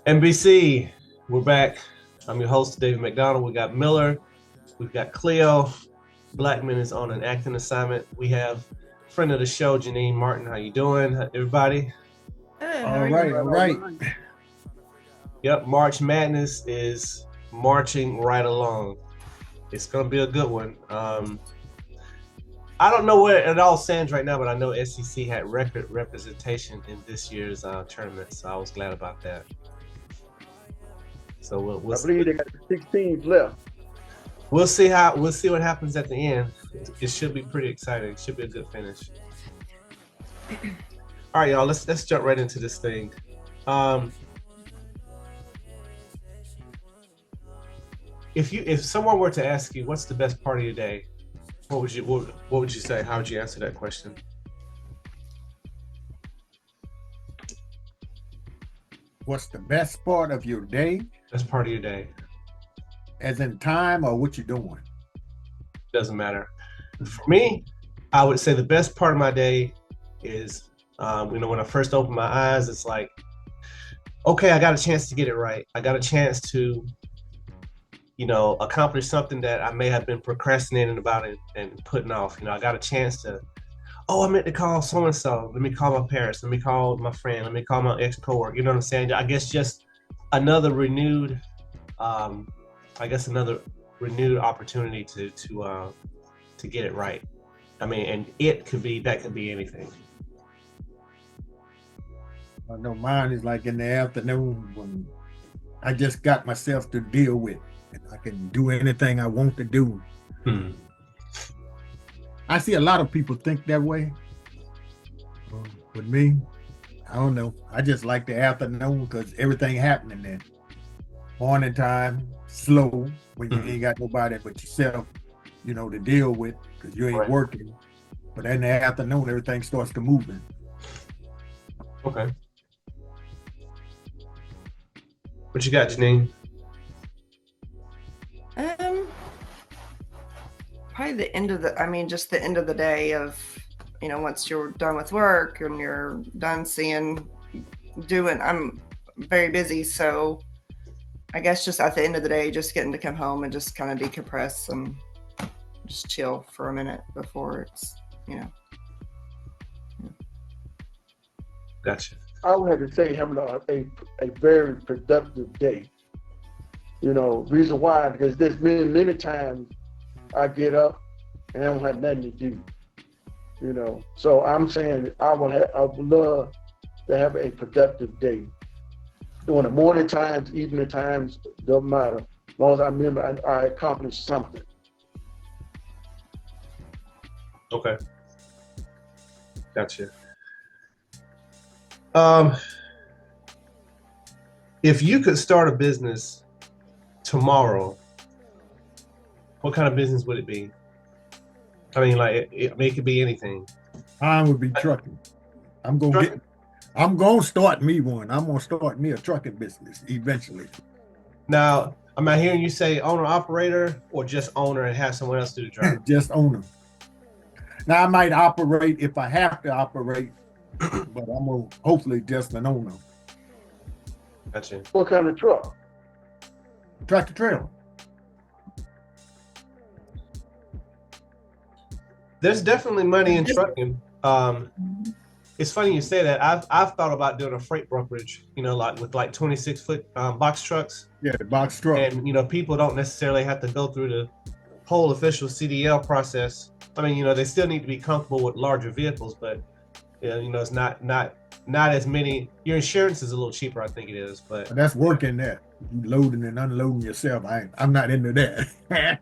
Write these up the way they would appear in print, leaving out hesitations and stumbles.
MBC, we're back. I'm your host, David McDonald. We got Miller, we've got Cleo. Blackman is on an acting assignment. We have friend of the show, Genean Martin. How you doing, everybody? Hey, All right. Yep, March Madness is marching right along. It's going to be a good one. I don't know where it all stands right now, but I know SEC had record representation in this year's tournament, so I was glad about that. So we'll I believe they got 6 teams left. We'll see what happens at the end. It should be pretty exciting. It should be a good finish. All right, y'all. Let's jump right into this thing. If someone were to ask you what's the best part of your day, what would you say? How would you answer that question? What's the best part of your day? Best part of your day. As in time or what you're doing? Doesn't matter. For me, I would say the best part of my day is, when I first open my eyes, it's like, okay, I got a chance to get it right. I got a chance to, accomplish something that I may have been procrastinating about and putting off. I got a chance to, I meant to call so-and-so. Let me call my parents. Let me call my friend. Let me call my ex-coworker. You know what I'm saying? I guess just another renewed, opportunity to get it right. I mean, and that could be anything. I know mine is like in the afternoon when I just got myself to deal with, and I can do anything I want to do. I see a lot of people think that way. With me, I don't know. I just like the afternoon because everything happening then. Morning time, slow, when you ain't got nobody but yourself, to deal with because you ain't working. But in the afternoon, everything starts to moving. Okay. What you got, Genean? Probably the end of just the end of the day of, once you're done with work and you're done I'm very busy. So I guess just at the end of the day, just getting to come home and just kind of decompress and just chill for a minute before it's, Gotcha. I would have to say having a very productive day. Reason why, because there's been many times I get up and I don't have nothing to do. So I'm saying I would love to have a productive day. During the morning times, evening times, doesn't matter. As long as I remember I accomplished something. Okay. Gotcha. If you could start a business tomorrow, what kind of business would it be? I mean, it could be anything. Mine would be trucking. I'm gonna start me one. I'm gonna start me a trucking business eventually. Now, am I hearing you say owner operator or just owner and have someone else do the drive? Just owner. Now I might operate if I have to operate, but I'm gonna hopefully just an owner. Gotcha. What kind of truck? Tractor trailer. There's definitely money in trucking. It's funny you say that. I've thought about doing a freight brokerage, with 26-foot box trucks. Yeah, the box truck. And people don't necessarily have to go through the whole official CDL process. I mean, they still need to be comfortable with larger vehicles, but it's not as many. Your insurance is a little cheaper, I think it is, but that's working there. You loading and unloading yourself. I'm not into that. I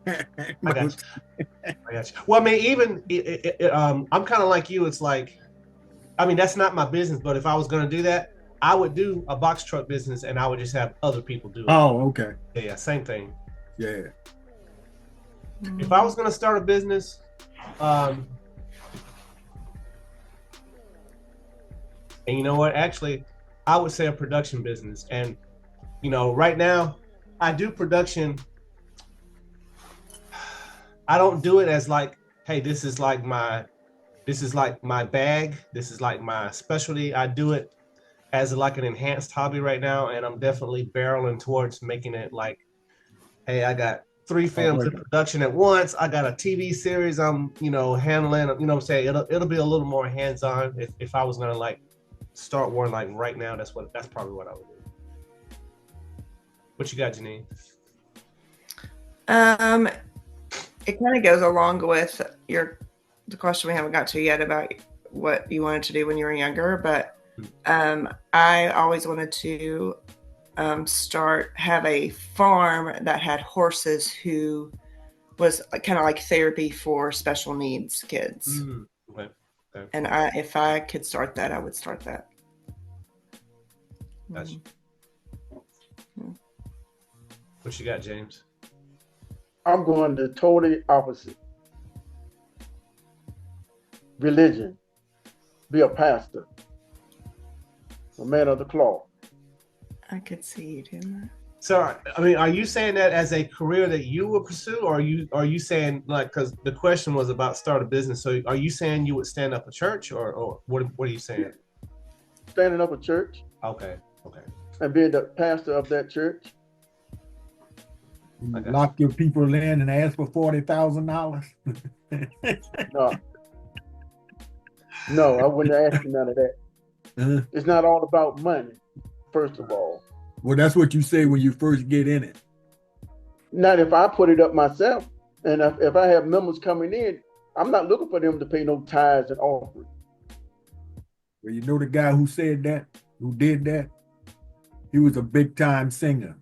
got you. Well, I mean, even I'm kind of like you. It's like, I mean, that's not my business, but if I was going to do that, I would do a box truck business and I would just have other people do it. Oh, okay. Yeah, same thing. Yeah. If I was going to start a business, and you know what? Actually, I would say a production business. And, right now, I do production. I don't do it as like, hey, this is like my bag. This is like my specialty. I do it as like an enhanced hobby right now, and I'm definitely barreling towards making it like, hey, I got 3 films in production at once. I got a TV series I'm, handling. You know what I'm saying? It'll be a little more hands-on if I was gonna like start one like right now. That's probably what I would do. What you got, Genean? It kind of goes along with the question we haven't got to yet about what you wanted to do when you were younger, but I always wanted to have a farm that had horses who was kind of like therapy for special needs kids. Okay. And if I could start that, I would start that. Gotcha. What you got, James? I'm going the totally opposite. Religion. Be a pastor. A man of the cloth. I could see you doing that. So, I mean, are you saying that as a career that you would pursue, or are you saying like, because the question was about start a business, so are you saying you would stand up a church, or what are you saying? Standing up a church. Okay. And being the pastor of that church. Lock your people in and ask for $40,000. No, I wouldn't ask you none of that. It's not all about money, first of all. Well, that's what you say when you first get in it. Not if I put it up myself. And if I have members coming in, I'm not looking for them to pay no tithes and offerings. Well, you know the guy who said that, who did that? He was a big time singer.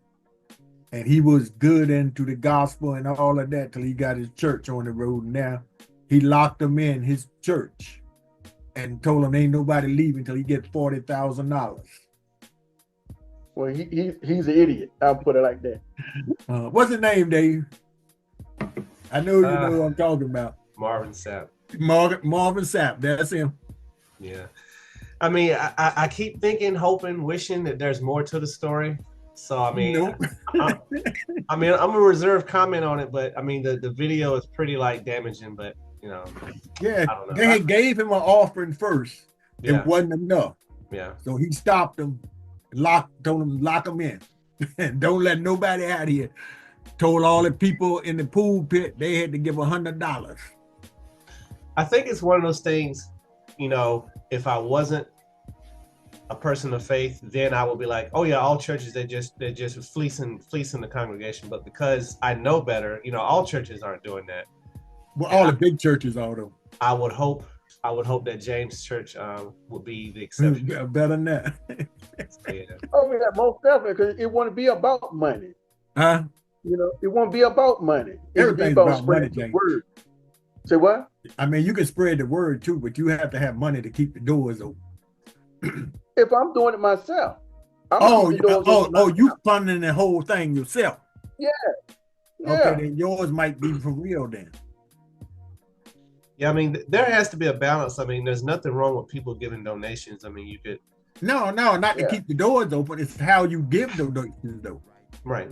And he was good into the gospel and all of that till he got his church on the road. Now he locked him in his church and told him ain't nobody leaving till he gets $40,000. Well, he's an idiot. I'll put it like that. What's his name, Dave? I know you know who I'm talking about. Marvin Sapp. Marvin Sapp. That's him. Yeah. I mean, I keep thinking, hoping, wishing that there's more to the story. So I mean, nope. I'm a reserved comment on it, but I mean the video is pretty like damaging, but yeah, I don't know. they gave him an offering first. Yeah. It wasn't enough. Yeah. So he stopped him, told him lock him in, and don't let nobody out here. Told all the people in the pool pit they had to give $100. I think it's one of those things, if I wasn't a person of faith, then I would be like, oh yeah, all churches they're just fleecing the congregation. But because I know better, all churches aren't doing that. Well, all the big churches are though. I would hope that James Church would be the exception. Better than that. Yeah. Oh yeah, most definitely, because it won't be about money. Huh? It won't be about money. Everything's about money, James. Word. Say what? I mean, you can spread the word too, but you have to have money to keep the doors open. If I'm doing it myself. You funding the whole thing yourself. Yeah. Okay, then yours might be for real then. Yeah, I mean, there has to be a balance. I mean, there's nothing wrong with people giving donations. I mean, you could. No, not to keep the doors open. It's how you give the donations though. Right.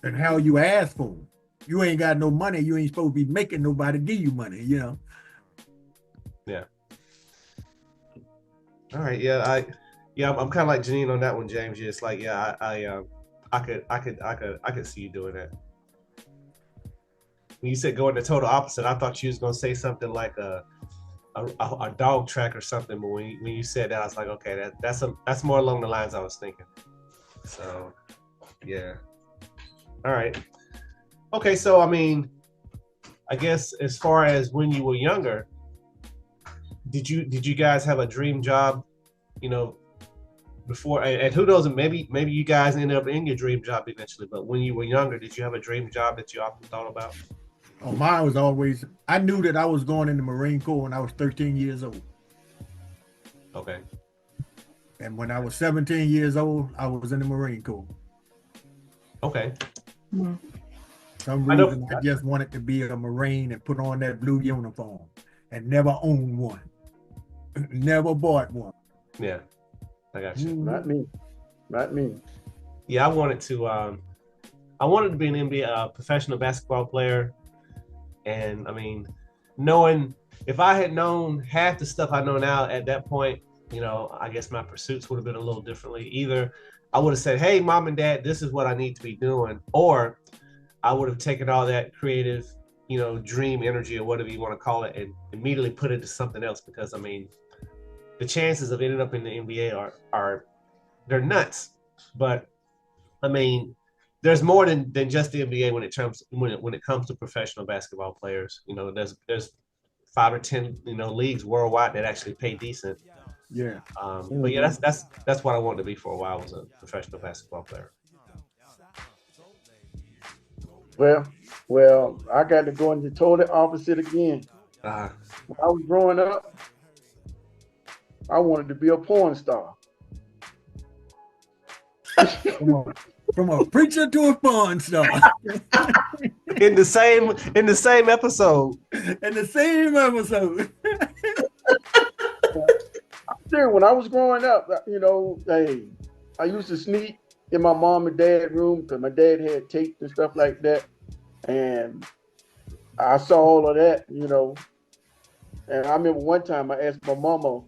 And how you ask for them. You ain't got no money. You ain't supposed to be making nobody give you money, Yeah. All right. Yeah. I'm kind of like Genean on that one, James. Yeah, it's like, yeah, I could see you doing that. When you said going the total opposite, I thought you was gonna say something like a dog track or something. But when you said that, I was like, okay, that's more along the lines I was thinking. So, yeah. All right. Okay, so I mean, I guess as far as when you were younger, did you guys have a dream job? Before, and who knows, maybe you guys ended up in your dream job eventually, but when you were younger, did you have a dream job that you often thought about? Oh, mine was always, I knew that I was going in the Marine Corps when I was 13 years old. Okay. And when I was 17 years old, I was in the Marine Corps. Okay. Mm-hmm. Some reason I just wanted to be a Marine and put on that blue uniform and never owned one. Never bought one. Yeah. I got you. Not me. Yeah, I wanted to be an NBA professional basketball player, and I mean, if I had known half the stuff I know now at that point, you know, I guess my pursuits would have been a little differently. Either I would have said, hey, mom and dad, this is what I need to be doing. Or I would have taken all that creative, you know, dream energy or whatever you want to call it and immediately put it to something else. Because I mean, the chances of ending up in the NBA are they're nuts. But I mean, there's more than just the NBA when it comes to professional basketball players. You know, there's 5 or 10 leagues worldwide that actually pay decent. Yeah. But yeah, that's what I wanted to be for a while, was a professional basketball player. Well, I got to go in the total opposite again. When I was growing up, I wanted to be a porn star. From a preacher to a porn star. in the same episode. In the same episode. Sure, when I was growing up, hey, I used to sneak in my mom and dad room because my dad had tapes and stuff like that. And I saw all of that, And I remember one time I asked my mama,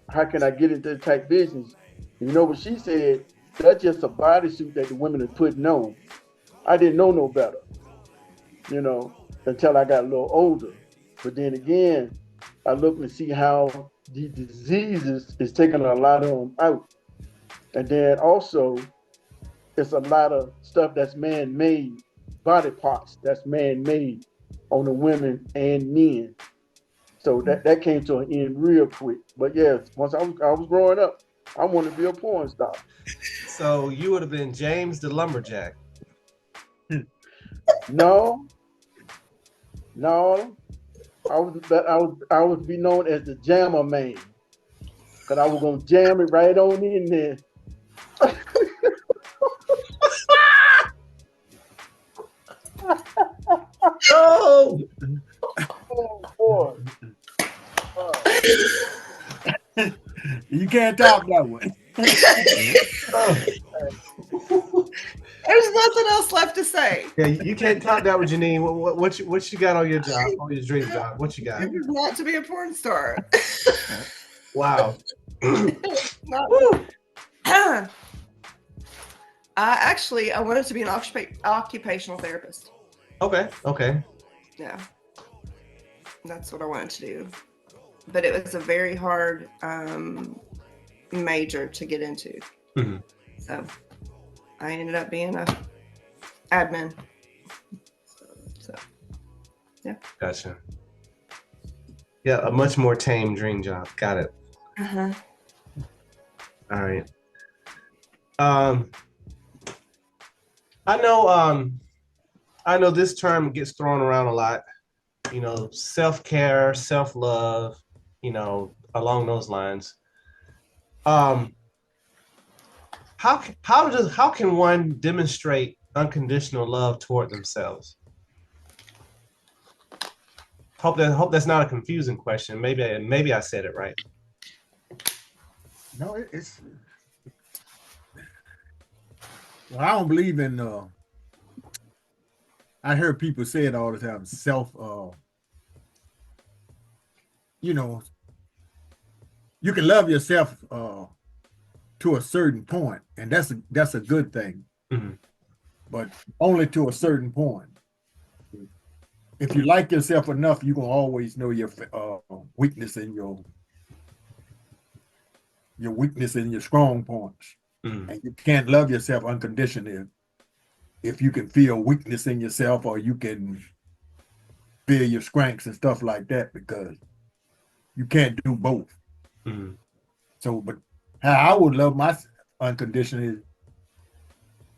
how can I get into this type business? You know what she said? That's just a bodysuit that the women are putting on. I didn't know no better, until I got a little older. But then again, I looked and see how the diseases is taking a lot of them out. And then also, it's a lot of stuff that's man-made, body parts that's man-made on the women and men. So that came to an end real quick. But yes, once I was growing up, I wanted to be a porn star. So you would have been James the Lumberjack. No. I would be known as the Jammer Man, because I was gonna jam it right on in there. Oh boy. You can't top that one. There's nothing else left to say. Yeah, you can't top that with Genean. What you got on your job, on your dream job? What you got? It is not to be a porn star. Wow. I wanted to be an occupational therapist. Okay. Yeah. That's what I wanted to do. But it was a very hard major to get into. Mm-hmm. So I ended up being a admin. So yeah. Gotcha. Yeah, a much more tame dream job. Got it. Uh-huh. All right. I know this term gets thrown around a lot. Self-care, self-love, along those lines. How can one demonstrate unconditional love toward themselves? Hope that's not a confusing question. Maybe I said it right. No, it's. Well, I don't believe in. I heard people say it all the time. You can love yourself to a certain point, and that's a good thing. Mm-hmm. But only to a certain point. If you like yourself enough, you're gonna always know your weakness and your weakness and your strong points. Mm-hmm. And you can't love yourself unconditionally if you can feel weakness in yourself, or you can feel your strengths and stuff like that, because you can't do both. Mm-hmm. So, but how I would love myself unconditionally is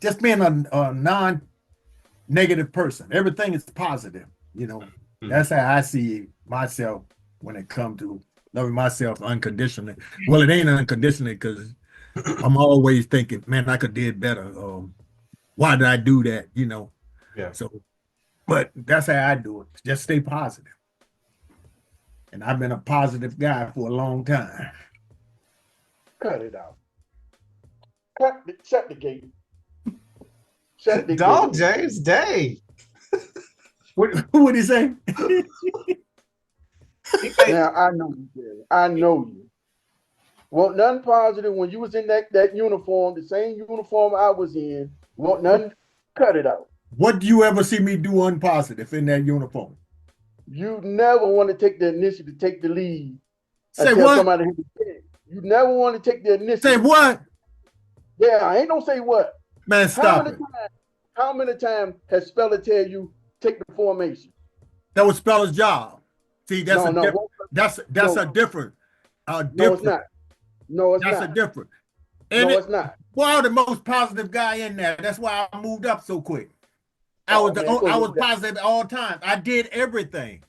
just being a non-negative person. Everything is positive, Mm-hmm. That's how I see myself when it comes to loving myself unconditionally. Well, it ain't unconditionally because I'm always thinking, man, I could did better. Why did I do that? Yeah. So, but that's how I do it. Just stay positive. And I've been a positive guy for a long time. Cut it out. Shut the gate. Shut the Dog, gate. James, dang. What would he say? Now I know you, Jerry. I know you. Want nothing positive when you was in that uniform, the same uniform I was in. Want nothing, cut it out. What do you ever see me do unpositive in that uniform? You never want to take the initiative, take the lead. Say what? Somebody you never want to take the initiative. Say what? Yeah, I ain't gonna say what. Man, stop it. How many times has Speller tell you take the formation? That was Speller's job. See, that's No, a different. No, it's not. No, it's that's not. a different. And no, it's not. Well, the most positive guy in there. That's why I moved up so quick. I was positive at all times. I did everything,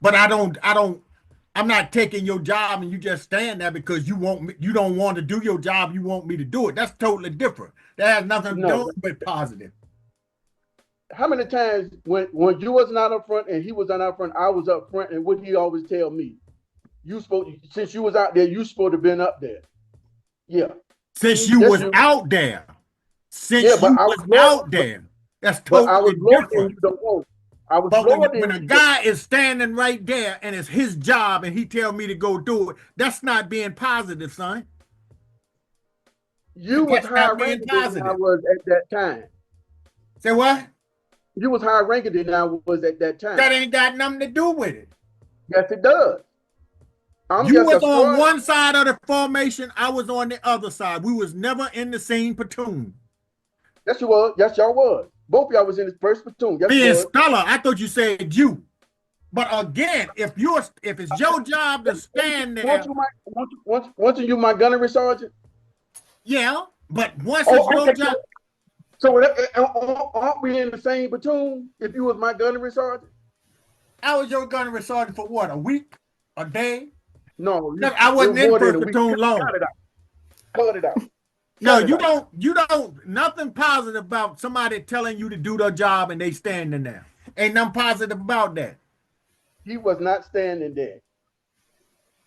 but I'm not taking your job and you just stand there because you don't want to do your job. You want me to do it. That's totally different. That has nothing to do with positive. How many times when you was not up front and he was not up front, I was up front, and what he always tell me, since you was out there, you supposed to been up there. Yeah. Since you was out there. Since you was out there. That's totally different. But when a guy is standing right there and it's his job and he tell me to go do it, that's not being positive, son. You was higher ranking than I was at that time. Say what? You was higher ranking than I was at that time. That ain't got nothing to do with it. Yes, it does. You was on one side of the formation. I was on the other side. We was never in the same platoon. Yes, you was. Yes, y'all was. Both of y'all was in the first platoon. Yes, being Speller, I thought you said you. But again, if it's your job to stand there. Once you my gunnery sergeant? Yeah, but once it's your job. So aren't we in the same platoon if you was my gunnery sergeant? I was your gunnery sergeant for what, a week? A day? No. I wasn't in first platoon long. Cut it out. No, you don't, nothing positive about somebody telling you to do their job and they standing there. Ain't nothing positive about that. He was not standing there.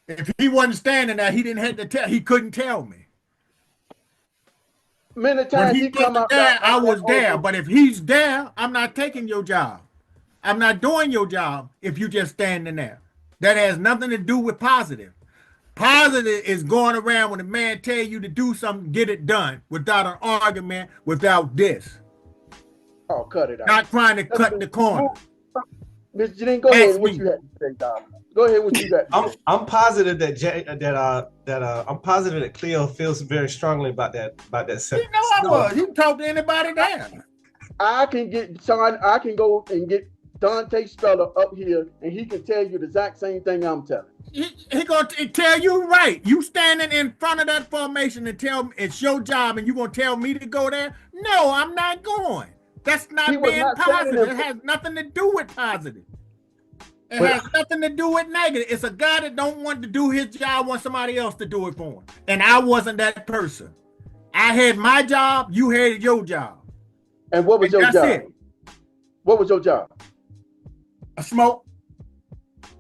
If he wasn't standing there, he didn't have to tell, he couldn't tell me. Many times when he come out there, I was there. But if he's there, I'm not taking your job. I'm not doing your job if you just standing there. That has nothing to do with positive. Positive is going around when a man tell you to do something, get it done without an argument, without this. Oh, cut it out. Not trying to cut the corner. Mr. Genean, go ahead. What you had to say, Dom? Go ahead. What you got? I'm positive I'm positive that Cleo feels very strongly about that sentence. You know I was. You can talk to anybody there. I can go and get Dante Speller up here, and he can tell you the exact same thing I'm telling. He gonna tell you right. You standing in front of that formation and tell me it's your job, and you gonna tell me to go there? No, I'm not going. That's not being positive. It has nothing to do with positive. It has nothing to do with negative. It's a guy that don't want to do his job, want somebody else to do it for him. And I wasn't that person. I had my job. You had your job. And what was your job? What was your job? A smoke.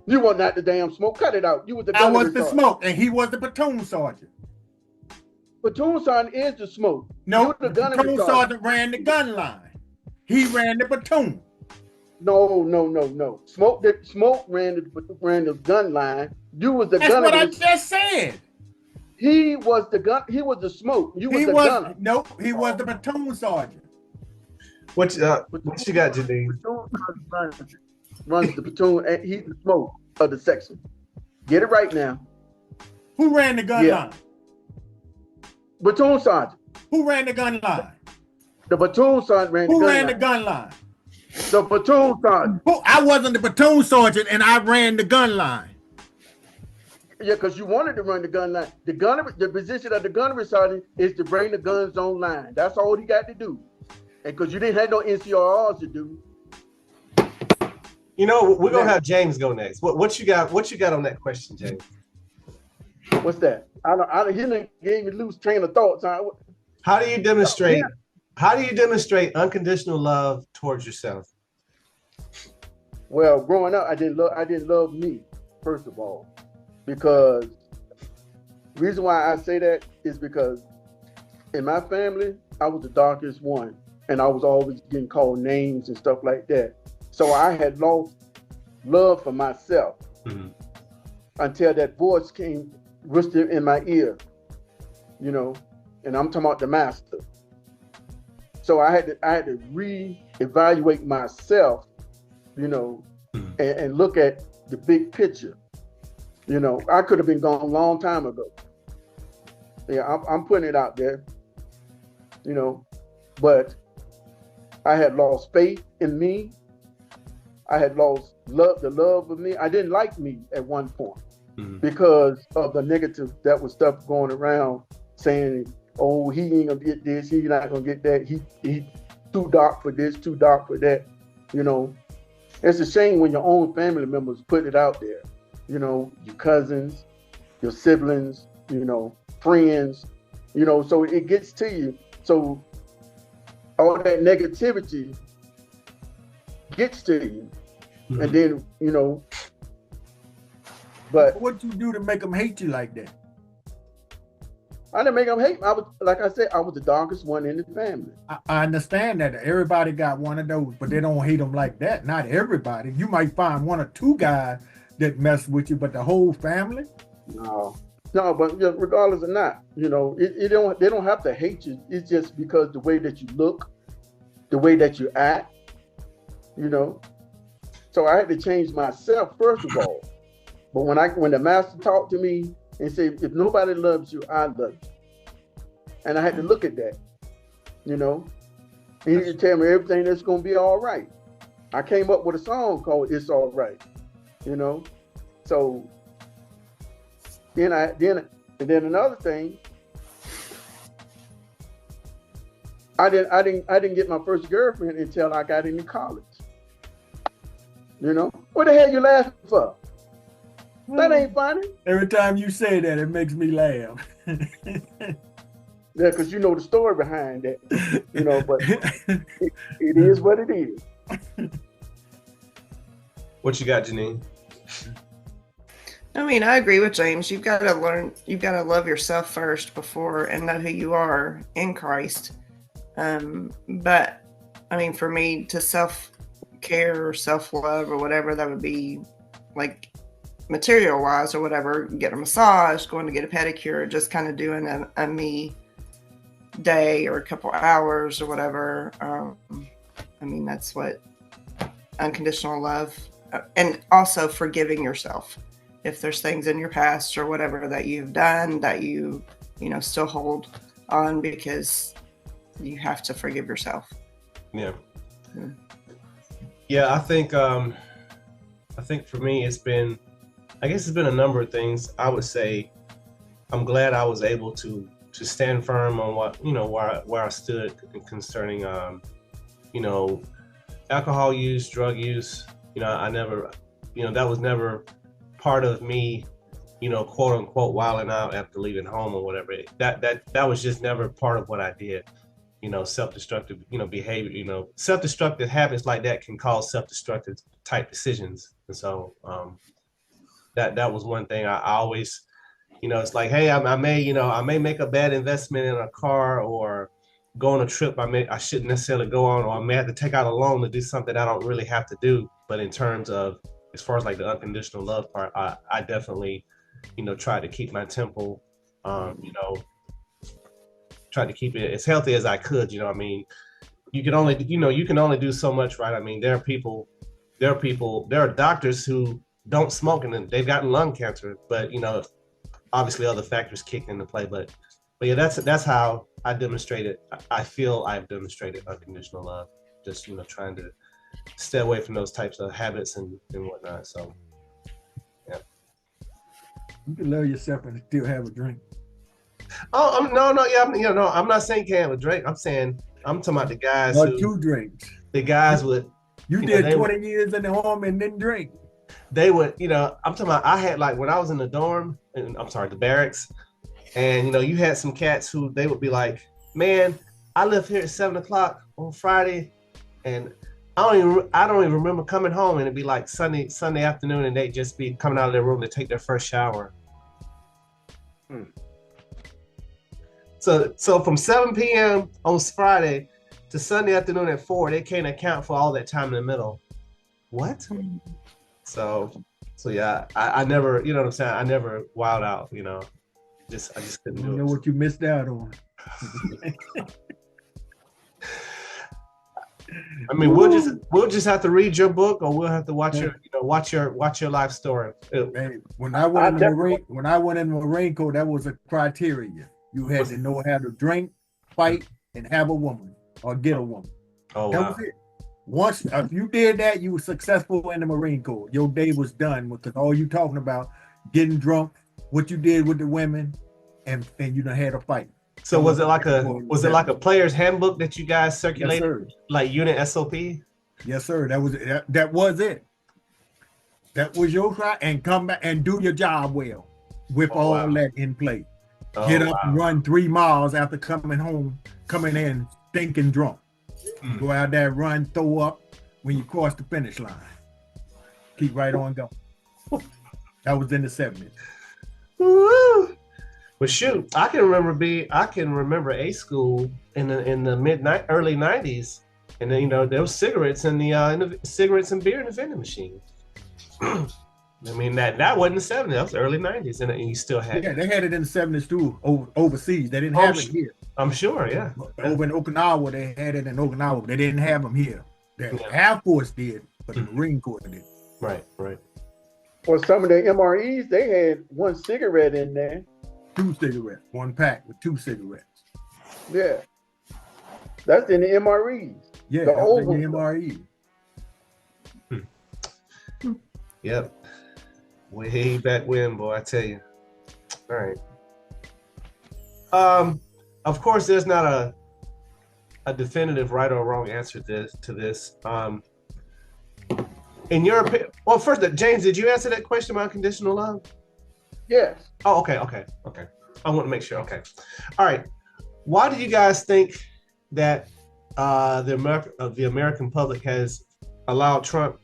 You were not the damn smoke. Cut it out. You was the. I was the smoke, and he was the platoon sergeant. Platoon sergeant is the smoke. No, the platoon sergeant ran the gun line. He ran the platoon. No. Smoke ran the gun line. You was the gunner. That's what I just said. He was the gun. He was the smoke. You was the gunner. Nope, he was the platoon sergeant. What you got, Genean? Runs the platoon, and he's the smoke of the section. Get it right now. Who ran the gun line? Platoon sergeant. Who ran the gun line? The platoon sergeant ran the gun line. Who ran the gun line? The platoon sergeant. I wasn't the platoon sergeant, and I ran the gun line. Yeah, because you wanted to run the gun line. The position of the gunnery sergeant is to bring the guns on line. That's all he got to do. And because you didn't have no NCRRs to do. You know, we're gonna have James go next. What you got? What you got on that question, James? What's that? He didn't gave me loose train of thought. How do you demonstrate? How do you demonstrate unconditional love towards yourself? Well, growing up, I didn't love me, first of all, because the reason why I say that is because in my family, I was the darkest one, and I was always getting called names and stuff like that. So I had lost love for myself until that voice came whispered in my ear. you know, and I'm talking about the master. So I had to reevaluate myself, you know, and look at the big picture. You know, I could have been gone a long time ago. Yeah, I'm putting it out there, you know, but I had lost faith in me. I had lost the love of me. I didn't like me at one point because of the negative that was stuff going around saying, oh, he ain't gonna get this, he's not gonna get that, he too dark for this, too dark for that, you know. It's a shame when your own family members put it out there, you know, your cousins, your siblings, you know, friends, you know, so it gets to you. So all that negativity gets to you. And then, you know, but what you do to make them hate you like that? I didn't make them hate me. I was, like I said, I was the darkest one in the family. I understand that everybody got one of those, but they don't hate them like that. Not everybody. You might find one or two guys that mess with you, but the whole family? No, but regardless of not, you know, they don't have to hate you. It's just because the way that you look, the way that you act, you know. So I had to change myself first of all. But when the master talked to me and said, if nobody loves you, I love you. And I had to look at that, you know. He didn't tell me everything that's gonna be all right. I came up with a song called It's All Right, you know. So then another thing, I didn't get my first girlfriend until I got into college. You know, what the hell you laughing for? That ain't funny. Every time you say that, it makes me laugh. Yeah, because you know the story behind that, you know, but it is what it is. What you got, Genean? I mean, I agree with James. You've got to love yourself first before and know who you are in Christ. But I mean, for me to self-care or self-love or whatever, that would be like material wise or whatever, get a massage, going to get a pedicure, just kind of doing a me day or a couple hours or whatever. I mean, that's what unconditional love, and also forgiving yourself if there's things in your past or whatever that you've done that you know still hold on, because you have to forgive yourself. Yeah, I think for me it's been a number of things. I would say I'm glad I was able to stand firm on what, you know, where I stood concerning you know, alcohol use, drug use. You know, I never, you know, that was never part of me, you know, quote unquote wilding out after leaving home or whatever. That was just never part of what I did. You know, self-destructive, you know, behavior, you know, self-destructive habits like that can cause self-destructive type decisions. And so that was one thing I always, you know, it's like, hey, I may make a bad investment in a car or go on a trip I shouldn't necessarily go on, or I may have to take out a loan to do something I don't really have to do. But in terms of, as far as like the unconditional love part, I definitely, you know, try to keep my temple, you know, try to keep it as healthy as I could. You know, I mean, you can only do so much, right? I mean, there are doctors who don't smoke and they've gotten lung cancer, but you know, obviously other factors kick into play. But yeah, that's how I demonstrated. I feel I've demonstrated unconditional love. Just, you know, trying to stay away from those types of habits and whatnot. So, yeah. You can love yourself and still have a drink. Oh, I'm not saying can't have a drink. I'm talking about the guys or who 2 drinks. The guys would. You did 20 years in the home and didn't drink. They would, you know, I'm talking about, I had like, when I was in the dorm, the barracks, and, you know, you had some cats who they would be like, man, I left here at 7:00 on Friday, and I don't even remember coming home, and it'd be like Sunday afternoon, and they'd just be coming out of their room to take their first shower. So from 7 p.m. on Friday to Sunday afternoon at 4, they can't account for all that time in the middle. What? So yeah, I never, you know what I'm saying? I never wild out, you know. I just You couldn't do know it. what you missed out on. I mean, we'll just have to read your book, or we'll have to watch your life story. Hey, when I went in the Marine Corps, that was a criteria. You had to know how to drink, fight, and have a woman or get a woman. Oh That wow. was it. Once if you did that, you were successful in the Marine Corps. Your day was done because all you talking about getting drunk, what you did with the women, and you done had a fight. So was it like a player's handbook that you guys circulated, Yes, like unit SOP? Yes, sir. That was it. That was it. That was your try, and come back and do your job well with all that in place. Get up and run 3 miles after coming in stinking drunk. Go out there, run, throw up when you cross the finish line. Keep right on going. That was in the 70s. Woo! Well, shoot, I can remember A school in the early 90s, and then there was cigarettes in the cigarettes and beer in the vending machine. I mean that wasn't the 70s, that was the early 90s, and you still had it. They had it in the 70s too, overseas. They didn't have it here. I'm sure, yeah. Over in Okinawa, they had it in Okinawa, but they didn't have them here. The Air Force did, but the Marine Corps did. Right. Well, some of the MREs, they had 1 cigarette in there. 2 cigarettes, 1 pack with 2 cigarettes. Yeah. That's in the MREs. Yeah, the old MRE. Yep. Way back when, boy, I tell you. All right. Of course, there's not a definitive right or wrong answer to this. In your opinion, well, first, James, did you answer that question about unconditional love? Yes. Oh, okay. I want to make sure. Okay. All right. Why do you guys think that the American public has allowed Trump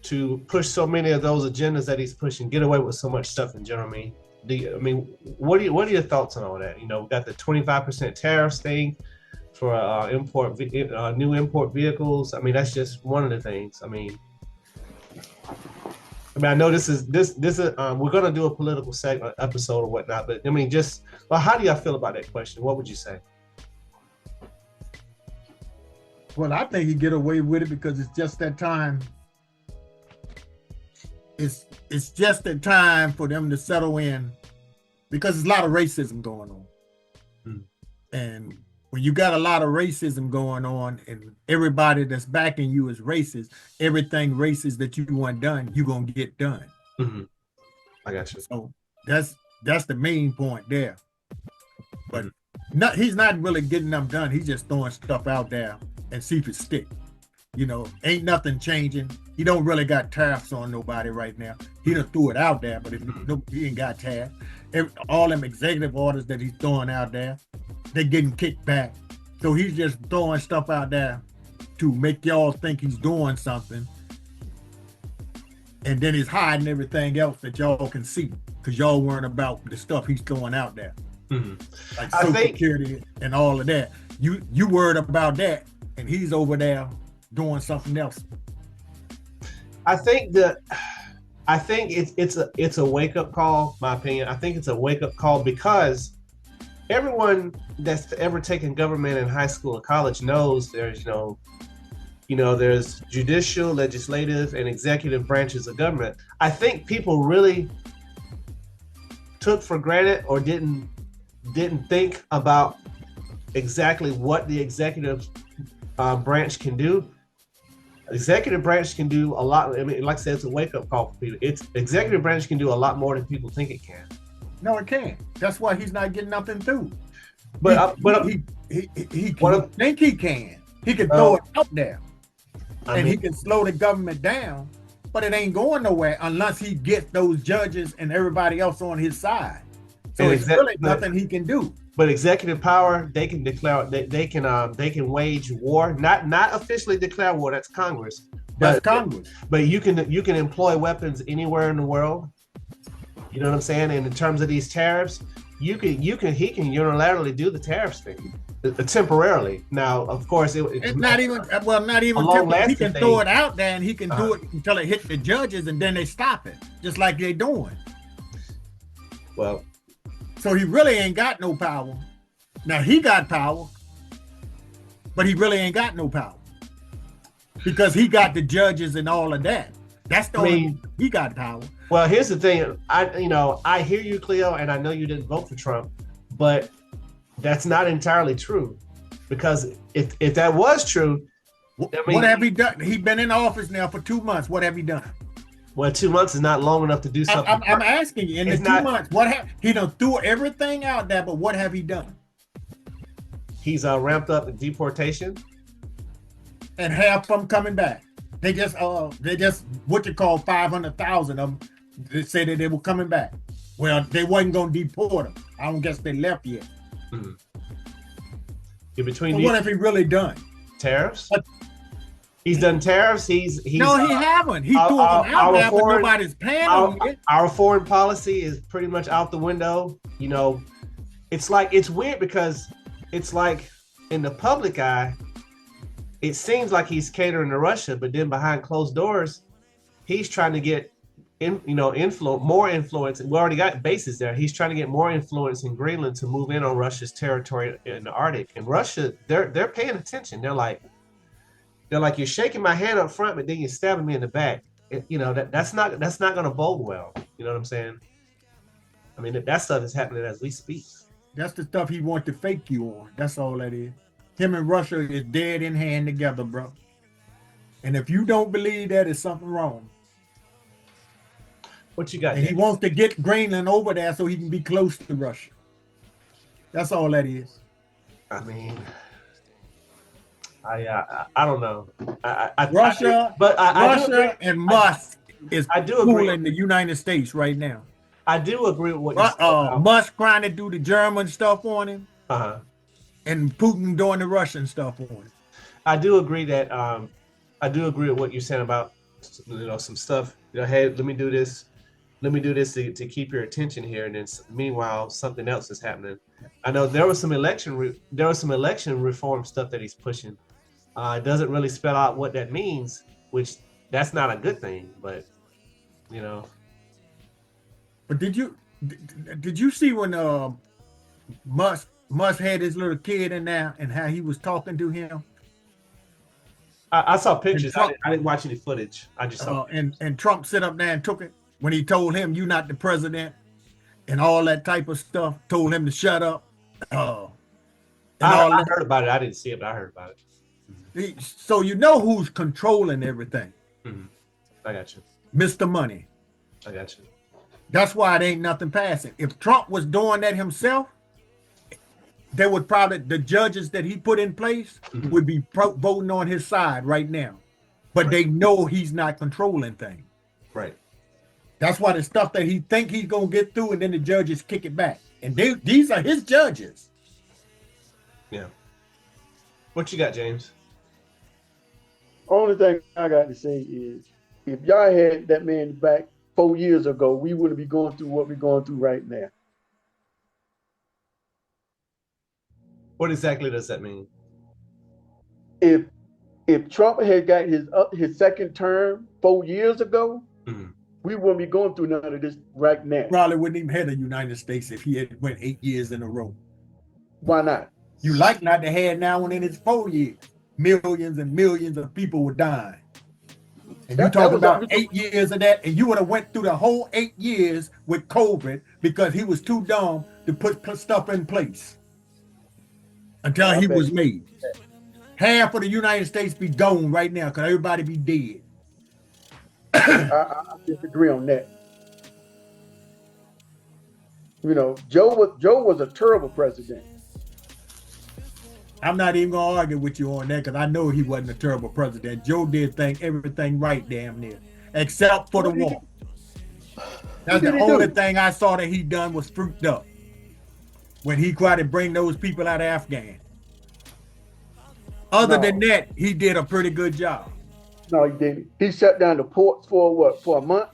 to push so many of those agendas that he's pushing, get away with so much stuff in general? What are your thoughts on all that? We got the 25% tariffs thing for new import vehicles. that's just one of the things. I know this is we're gonna do a political segment episode or whatnot, but how do y'all feel about that question? What would you say? Well, I think he get away with it because it's just that time. It's just the time for them to settle in, because there's a lot of racism going on. And when you got a lot of racism going on and everybody that's backing you is racist, everything racist that you want done, you're going to get done. I got you. So that's the main point there. But he's not really getting them done. He's just throwing stuff out there and see if it stick. Ain't nothing changing. He don't really got tariffs on nobody right now. He done threw it out there, but he ain't got tariffs. All them executive orders that he's throwing out there, they're getting kicked back. So he's just throwing stuff out there to make y'all think he's doing something. And then he's hiding everything else that y'all can see, because y'all weren't about the stuff he's throwing out there. Like Social Security and all of that. You worried about that, and he's over there doing something else. I think it's a wake up call. My opinion. I think it's a wake up call because everyone that's ever taken government in high school or college knows there's there's judicial, legislative, and executive branches of government. I think people really took for granted or didn't think about exactly what the executive branch can do. Executive branch can do a lot. Like I said, it's a wake-up call for people. Executive branch can do a lot more than people think it can. No, it can't. That's why he's not getting nothing through. He think he can. He can throw it out there, he can slow the government down, but it ain't going nowhere unless he gets those judges and everybody else on his side. So it's really nothing he can do. But executive power, they can declare, they can wage war, not officially declare war. That's Congress. That's Congress. But you can employ weapons anywhere in the world. You know what I'm saying? And in terms of these tariffs, he can unilaterally do the tariffs thing temporarily. Now, of course, it's not even temporary. He can throw it out there, and he can do it until it hits the judges, and then they stop it, just like they're doing. Well, So he really ain't got no power. Now he got power, but he really ain't got no power because he got the judges and all of that. That's the only he got power. Well, here's the thing. I hear you, Cleo, and I know you didn't vote for Trump, but that's not entirely true. Because if that was true, what have he done? He's been in office now for 2 months. What have he done? Well, 2 months is not long enough to do something. I'm asking you, in the 2 months, he done threw everything out there, but what have he done? He's ramped up the deportation. And half of them coming back. They just what you call 500,000 of them. They said that they were coming back. Well, they wasn't gonna deport them. I don't guess they left yet. Mm-hmm. Between what have he really done? Tariffs? He's done tariffs. He's no, he haven't. He threw them out there, but nobody's paying them yet. Our foreign policy is pretty much out the window. You know, it's weird because it's like in the public eye, it seems like he's catering to Russia, but then behind closed doors, he's trying to get more influence. And we already got bases there. He's trying to get more influence in Greenland to move in on Russia's territory in the Arctic. And Russia, they're paying attention. They're like, you're shaking my hand up front, but then you're stabbing me in the back. That's not going to bode well. You know what I'm saying? I mean, that stuff is happening as we speak. That's the stuff he wants to fake you on. That's all that is. Him and Russia is dead in hand together, bro. And if you don't believe that, it's something wrong. What you got? And he wants to get Greenland over there so he can be close to Russia. That's all that is. I mean, I don't know. Russia and Musk is fooling the United States right now. I do agree with what you're saying. Musk trying to do the German stuff on him. Uh-huh. And Putin doing the Russian stuff on him. I do agree with what you're saying about some stuff. Hey, let me do this to keep your attention here, and then meanwhile something else is happening. I know there was some election reform stuff that he's pushing. It doesn't really spell out what that means, which that's not a good thing, but But did you see when Musk had his little kid in there and how he was talking to him? I saw pictures. I didn't watch any footage. I just saw. And Trump sit up there and took it when he told him, "You're not the president," and all that type of stuff. Told him to shut up. I heard about it. I didn't see it, but I heard about it. So you know who's controlling everything. Mm-hmm. I got you. Mr. Money. I got you. That's why it ain't nothing passing. If Trump was doing that himself, they would probably, the judges that he put in place would be voting on his side right now. But they know he's not controlling things. Right. That's why the stuff that he think he's going to get through, and then the judges kick it back. And these are his judges. Yeah. What you got, James? Only thing I got to say is, if y'all had that man back 4 years ago, we wouldn't be going through what we're going through right now. What exactly does that mean? If Trump had got his second term 4 years ago, we wouldn't be going through none of this right now. Probably wouldn't even head the United States if he had went 8 years in a row. Why not? You like not to have now one in his 4 years. Millions and millions of people were dying. And you talk about 8 years of that, and you would have went through the whole 8 years with COVID because he was too dumb to put stuff in place until he was made. Half of the United States be gone right now because everybody be dead. I disagree on that. Joe was a terrible president. I'm not even gonna argue with you on that because I know he wasn't a terrible president. Joe did everything right damn near, except for the war. That's the only thing I saw that he done was fruit up when he tried to bring those people out of Afghan. Other than that, he did a pretty good job. No, he didn't. He shut down the ports for a month?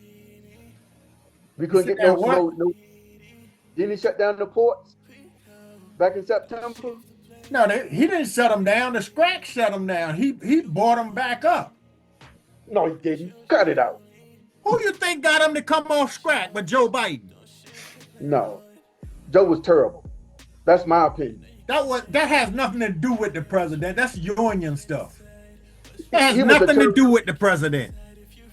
We couldn't get no. Didn't he shut down the ports back in September? No, he didn't shut them down. The SCRAC shut them down. He brought them back up. No, he didn't. Cut it out. Who do you think got him to come off SCRAC but Joe Biden? No. Joe was terrible. That's my opinion. That has nothing to do with the president. That's union stuff. That has He was nothing to do with the president.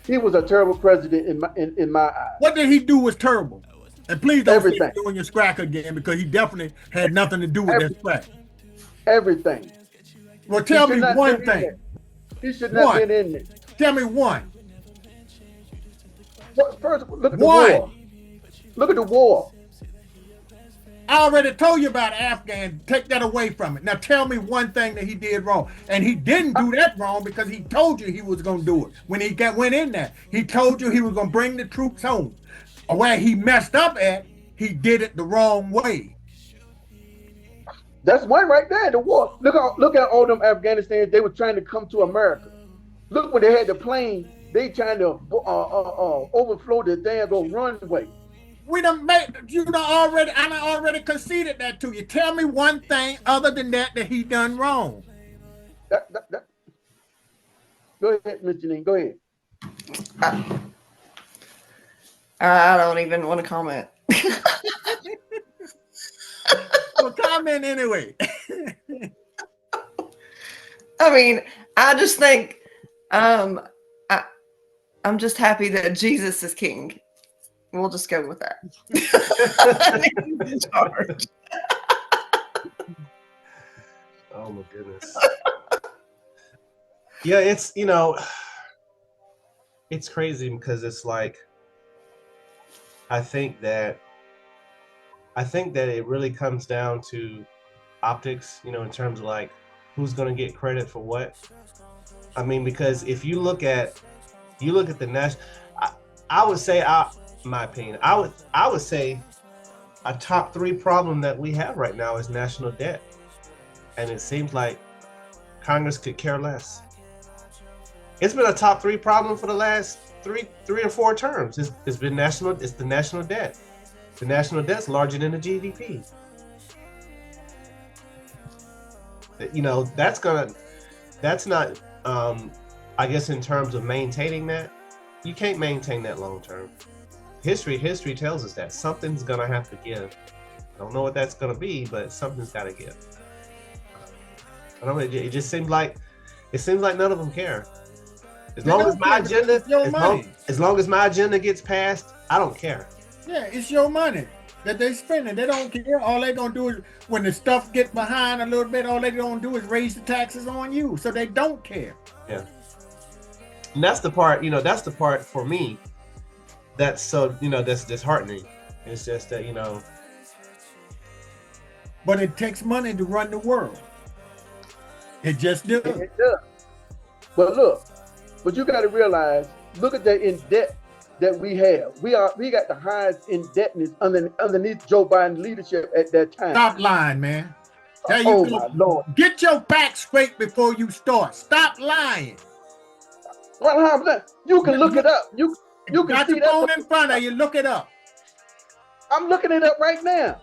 He was a terrible president in my eyes. What did he do was terrible. And please don't say Everything. union scrack again, because he definitely had nothing to do with that scrack. Everything. Well, tell me one thing. He should not have been in there. Tell me one. First, look at the war. Look at the war. I already told you about Afghan. Take that away from it. Now tell me one thing that he did wrong. And he didn't do that wrong because he told you he was going to do it. When he went in there, he told you he was going to bring the troops home. Where he messed up at, he did it the wrong way. That's one right there, the war. Look at all them Afghanistans. They were trying to come to America. Look when they had the plane, they trying to overflow the damn runway. I done already conceded that to you. Tell me one thing other than that he done wrong. Go ahead, Ms. Genean, go ahead. I don't even want to comment. Well, comment anyway. I mean, I just think I'm just happy that Jesus is king. We'll just go with that. He's in charge. Oh my goodness. Yeah, it's, it's crazy because it's like, I think that it really comes down to optics, in terms of like who's going to get credit for what. I mean, because if you look at the national, I would say, my opinion, I would say a top 3 problem that we have right now is national debt, and it seems like Congress could care less. It's been a top 3 problem for the last three or four terms. It's been the national debt. The national debt's larger than the GDP. That's not, I guess in terms of maintaining that, you can't maintain that long term. History tells us that something's gonna have to give. I don't know what that's gonna be, but something's gotta give. I don't know, it just seems like none of them care. As long as my agenda gets passed, I don't care. Yeah, it's your money that they spending. They don't care. All they gonna do is when the stuff gets behind a little bit, all they gonna do is raise the taxes on you. So they don't care. Yeah. And that's the part, that's the part for me that's so, that's disheartening. It's just that, But it takes money to run the world. It just does. It does. But you got to realize, look at the in debt that we have. We got the highest indebtedness underneath Joe Biden's leadership at that time. Stop lying, man. There you Oh go. my Lord. Get your back straight before you start. Stop lying. You can look it up. You can Got see your phone in front of you. Look it up. I'm looking it up right now.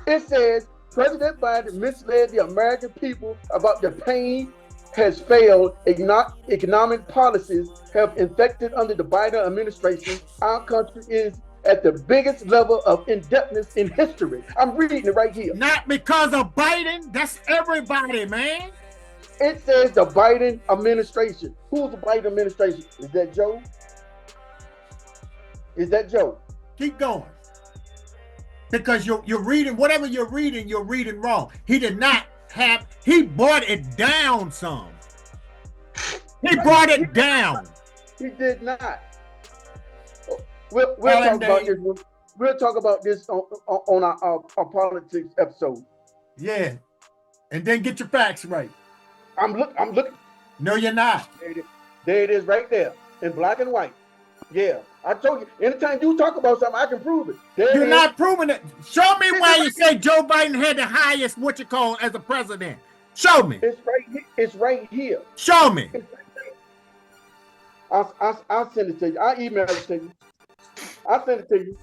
It says President Biden misled the American people about the pain has failed. Economic policies have infected under the Biden administration. Our country is at the biggest level of indebtedness in history. I'm reading it right here. Not because of Biden. That's everybody, man. It says the Biden administration. Who's the Biden administration? Is that Joe? Is that Joe? Keep going. Because you're reading, whatever you're reading wrong. He brought it down some. He brought it down. He did not. We'll talk about this. We'll talk about this on our politics episode. Yeah. And then get your facts right. I'm looking. No, you're not. There it is right there in black and white. Yeah, I told you. Anytime you talk about something, I can prove it. You're not proving it. Show me why you say Joe Biden had the highest as a president. Show me. It's right here. Show me. I'll send it to you. I'll email it to you. I'll send it to you.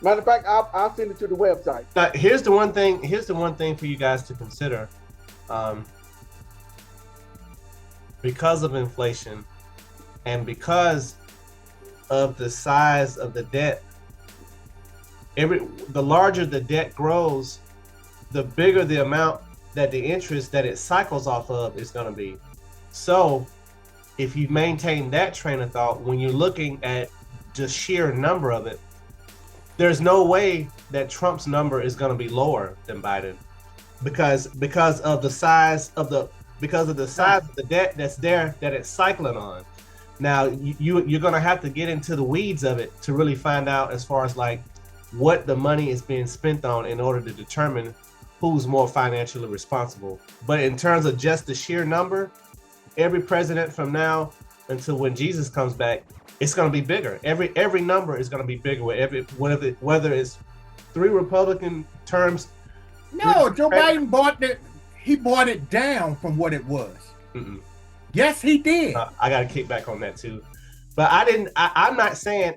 Matter of fact, I'll send it to the website. Now, here's the one thing for you guys to consider. Because of inflation and because of the size of the debt the larger the debt grows, the bigger the amount that the interest that it cycles off of is going to be. So if you maintain that train of thought, when you're looking at just sheer number of it, there's no way that Trump's number is going to be lower than Biden, because of the size of the debt that's there that it's cycling on. Now you're going to have to get into the weeds of it to really find out as far as like what the money is being spent on in order to determine who's more financially responsible. But in terms of just the sheer number, every president from now until when Jesus comes back, it's going to be bigger. Every number is going to be bigger. Whether it's 3 Republican terms. No, Joe Biden bought it down from what it was. Mm-mm. Yes, he did. I got to kick back on that too, but I'm not saying.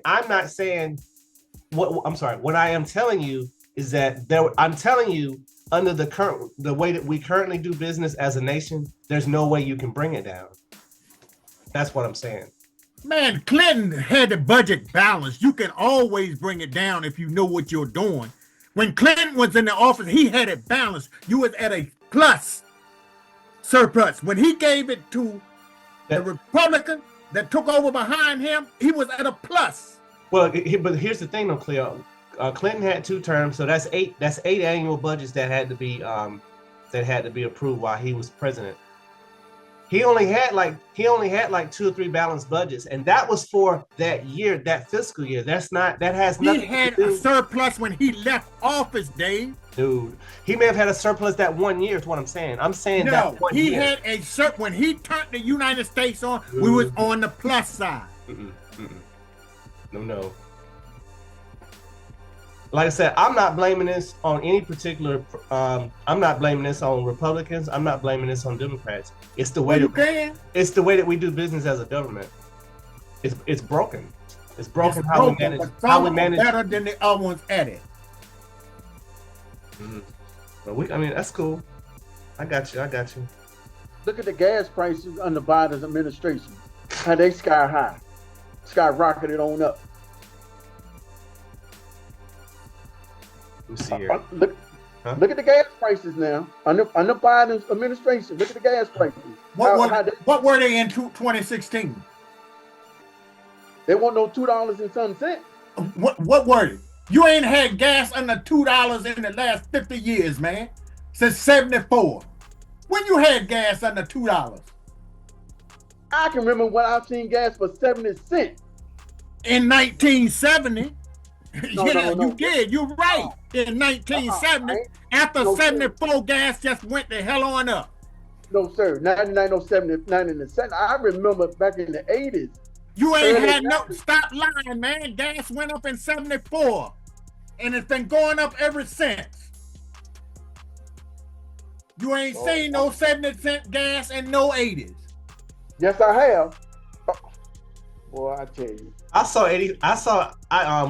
What I am telling you is that I'm telling you, under the way that we currently do business as a nation, there's no way you can bring it down. That's what I'm saying. Man, Clinton had the budget balanced. You can always bring it down if you know what you're doing. When Clinton was in the office, he had it balanced. You was at a plus surplus. When he gave it to the Republican that took over behind him, he was at a plus. Well, but here's the thing, though, Cleo. Clinton had 2 terms, so that's 8 annual budgets that had to be approved while he was president. He only had like 2 or 3 balanced budgets, and that was for that year, that fiscal year. That has nothing He had to do. a surplus when he left office, Dave. Dude, he may have had a surplus that 1 year is what I'm saying. I'm saying No, that 1 he year. had a surplus when he turned the United States on. We was on the plus side. No. Like I said, I'm not blaming this on any particular. I'm not blaming this on Republicans. I'm not blaming this on Democrats. It's the way it's the way that we do business as a government. It's broken. It's broken how we manage. Better than the other ones at it. But I mean, that's cool. I got you. Look at the gas prices under Biden's administration. How they skyrocketed on up. Let me see here. Look at the gas prices now under Biden's administration. Look at the gas prices. What were they in 2016? They want no $2 and some cents. What were they? You ain't had gas under $2 in the last 50 years, man. Since '74. When you had gas under $2? I can remember when I've seen gas for 70 cents. In 1970. No. You did. You're right. In 1970, after 74, gas just went the hell on up. No, sir. 99, 79, and 70. I remember back in the 80s. You ain't had stop lying, man. Gas went up in 74, and it's been going up ever since. You ain't seen no 70-cent gas in no 80s. Yes, I have. Boy, I tell you.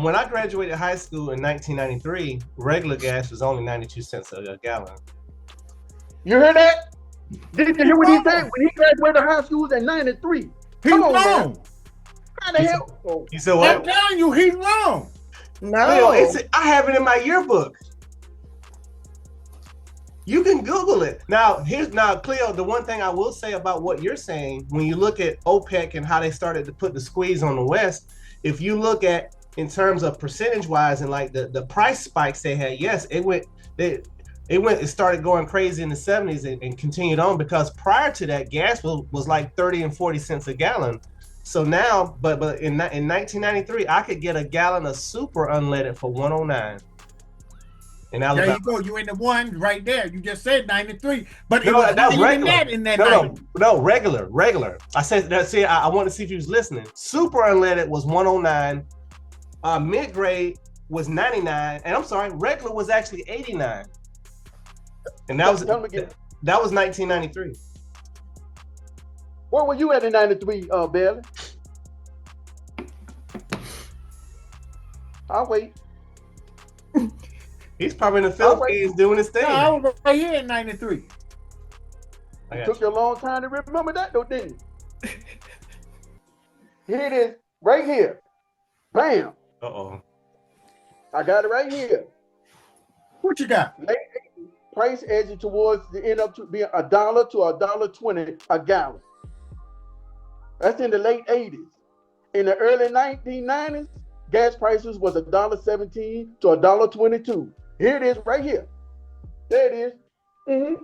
When I graduated high school in 1993, regular gas was only 92 cents a gallon. You hear that? Did you hear what he said? When he graduated high school in 93. He's wrong. How the hell? You said what? I'm telling you, he's wrong. No. I have it in my yearbook. You can Google it. Now, Cleo, the one thing I will say about what you're saying, when you look at OPEC and how they started to put the squeeze on the West, if you look at in terms of percentage wise and like the price spikes they had, yes, it started going crazy in the 70s and continued on, because prior to that, gas was like 30 and 40 cents a gallon. So now, but in 1993, I could get a gallon of super unleaded for $1.09. There you go. You in the one right there. You just said 93, but no, it was regular. That in that no, regular. I said that. See, I want to see if you was listening. Super unleaded was 109. Mid grade was 99, and I'm sorry, regular was actually 89. And that was 1993. Where were you at in 93, Bailey? I'll wait. He's probably in the Philippines doing his thing. No, I was right here in 93. It took you a long time to remember that, though, didn't it? Here it is, right here. Bam. Uh-oh. I got it right here. What you got? Late 80s, price edging towards the end up to being $1 to $1.20 a gallon. That's in the late 80s. In the early 1990s, gas prices was $1.17 to $1.22. Here it is right here. There it is. Mm-hmm.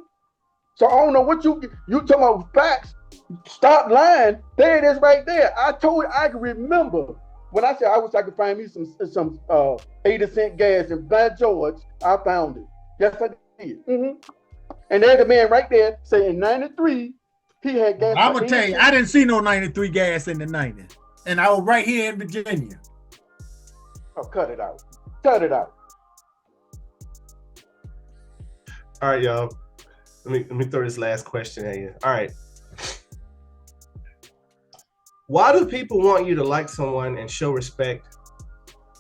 So I don't know what you talking about facts. Stop lying. There it is right there. I can remember when I said I wish I could find me some 80-cent gas in Bad George. I found it. Yes, I did. Mm-hmm. And there's the man right there saying in 93, he had gas. I'm gonna tell you, I didn't see no 93 gas in the 90s. And I was right here in Virginia. Oh, cut it out. Cut it out. All right, y'all. Let me throw this last question at you. All right. Why do people want you to like someone and show respect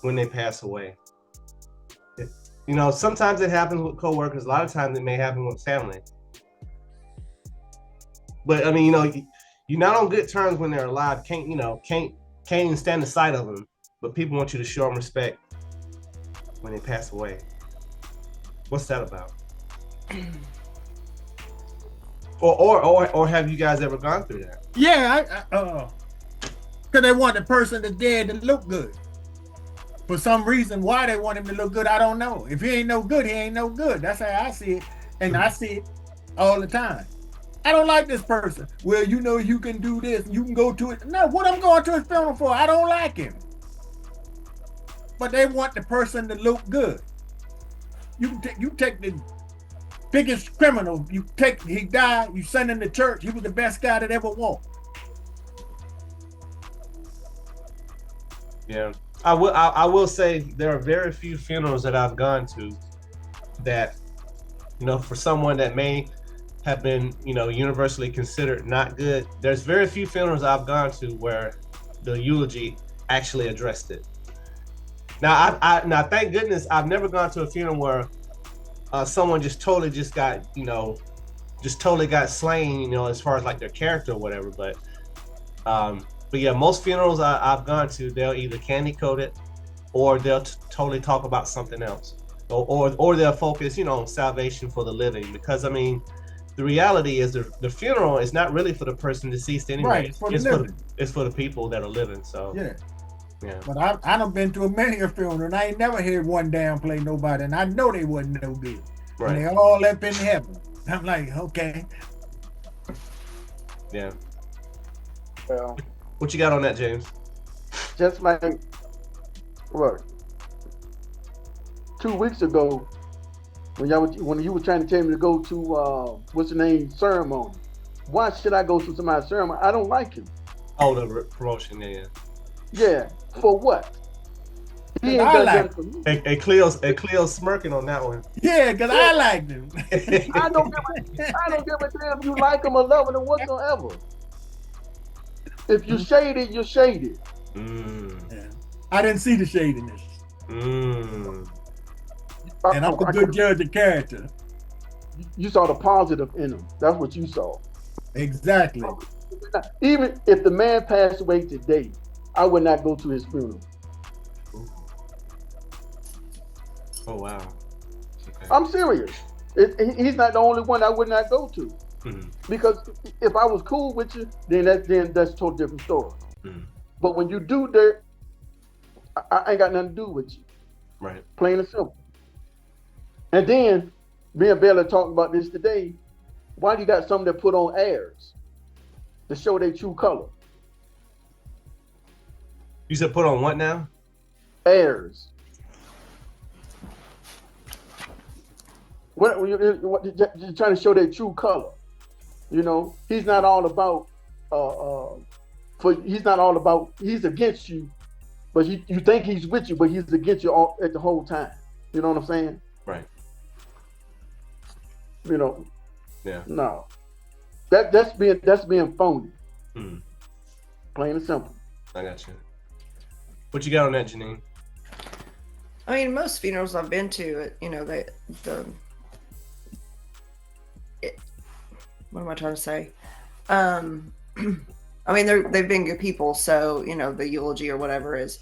when they pass away? You know, sometimes it happens with coworkers. A lot of times it may happen with family. But I mean, you know, you're not on good terms when they're alive. Can't even stand the sight of them. But people want you to show them respect when they pass away. What's that about? Or have you guys ever gone through that? Yeah, because they want the person that's dead to look good. For some reason, why they want him to look good, I don't know. If he ain't no good, he ain't no good. That's how I see it, and I see it all the time. I don't like this person. Well, you know, you can do this, you can go to it. No, what I'm going to his funeral for? I don't like him. But they want the person to look good. You take the biggest criminal, he died, you send him to church, he was the best guy that ever walked. Yeah. I will say there are very few funerals that I've gone to that, you know, for someone that may have been, you know, universally considered not good. There's very few funerals I've gone to where the eulogy actually addressed it. Now, now, thank goodness I've never gone to a funeral where someone just totally got slain, you know, as far as like their character or whatever. But yeah, most funerals I've gone to, they'll either candy coat it, or they'll totally talk about something else, or they'll focus, you know, on salvation for the living. Because I mean, the reality is the funeral is not really for the person deceased anyway. Right, it's for the people that are living. So yeah. Yeah. But I done been to many a funeral, and I ain't never heard one downplay nobody, and I know they wasn't no good. Right. And they all up in heaven. I'm like, okay. Yeah. Well, What you got on that, James? just like, what, 2 weeks ago, when you were trying to tell me to go to what's the name, ceremony. Why should I go to somebody's ceremony? I don't like him. Oh, the promotion, yeah. Yeah, for what? He ain't I done like nothing for me. Hey, Cleo's smirking on that one. Yeah, because I liked him. I don't give a damn if you like him or love him or whatsoever. If you shaded, you're shaded. Yeah. I didn't see the shadiness. Mm. And I'm a good judge of character. You saw the positive in him. That's what you saw. Exactly. Even if the man passed away today, I would not go to his funeral. Oh, wow. Okay. I'm serious. He's not the only one I would not go to. Mm-hmm. Because if I was cool with you, then that's a totally different story. Mm-hmm. But when you do dirt, I ain't got nothing to do with you. Right. Plain and simple. And then, me and Bella talked about this today. Why do you got some that put on airs to show their true color? You said put on what now? Airs. What you're trying to show their true color. You know, he's not all about he's against you, but you think he's with you, but he's against you all at the whole time. You know what I'm saying? Right. You know. Yeah. No. That's being phony. Mm-hmm. Plain and simple. I got you. What you got on that, Genean? I mean, most funerals I've been to, you know, what am I trying to say? I mean, they've been good people, so, you know, the eulogy or whatever is,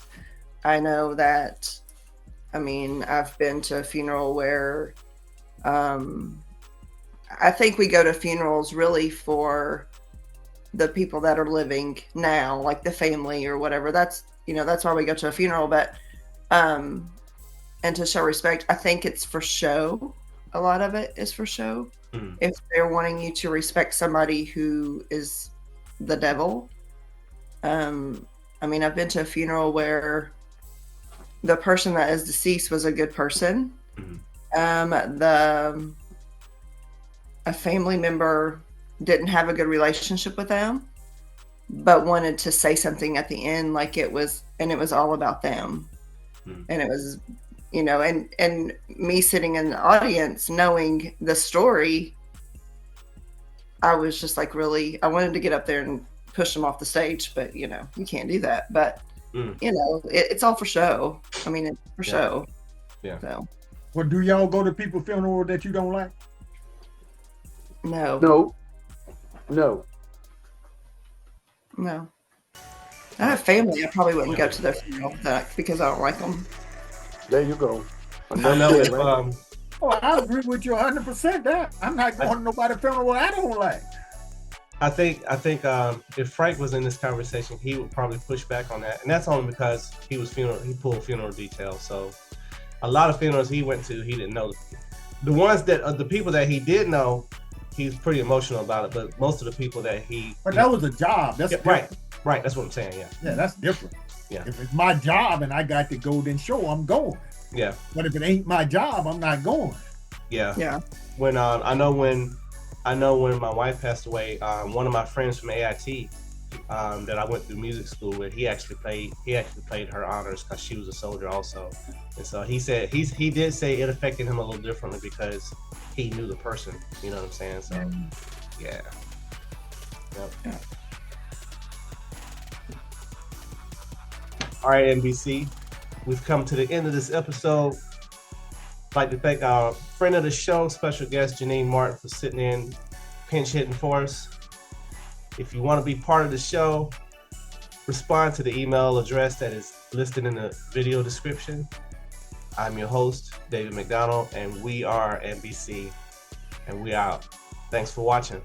I know that I mean, I've been to a funeral where I think we go to funerals really for the people that are living now, like the family or whatever. That's, that's why we go to a funeral. But and to show respect, I think it's for show. A lot of it is for show. Mm. If they're wanting you to respect somebody who is the devil. I mean, I've been to a funeral where the person that is deceased was a good person. Mm. A family member didn't have a good relationship with them, but wanted to say something at the end, like it was all about them. Mm. And it was, and me sitting in the audience knowing the story, I was just like, really, I wanted to get up there and push them off the stage, but you can't do that. But it's all for show. I mean, it's for show. Yeah. So. Well, do y'all go to people's funeral that you don't like? No. No. I have family. I probably wouldn't go to their funeral because I don't like them. There you go. I know if, Oh, I agree with you 100%. That I'm not going to nobody's funeral I don't like. I think if Frank was in this conversation, he would probably push back on that, and that's only because he pulled funeral details. So a lot of funerals he went to, he didn't know. The ones that the people that he did know, he's pretty emotional about it. But most of the people that but that was a job. That's right. That's what I'm saying. Yeah, that's different. Yeah. If it's my job and I got to go, then sure, I'm going. Yeah. But if it ain't my job, I'm not going. Yeah. Yeah. When I know when my wife passed away, one of my friends from AIT that I went through music school with, he actually played her honors because she was a soldier also. And so he said he did say it affected him a little differently because he knew the person. You know what I'm saying? So yeah. Yep. Yeah. All right, NBC, we've come to the end of this episode. I'd like to thank our friend of the show, special guest Genean Martin, for sitting in, pinch hitting for us. If you want to be part of the show, respond to the email address that is listed in the video description. I'm your host, David McDonald, and we are MBC, and we out. Thanks for watching.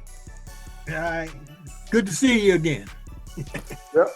All right. Good to see you again. Yep.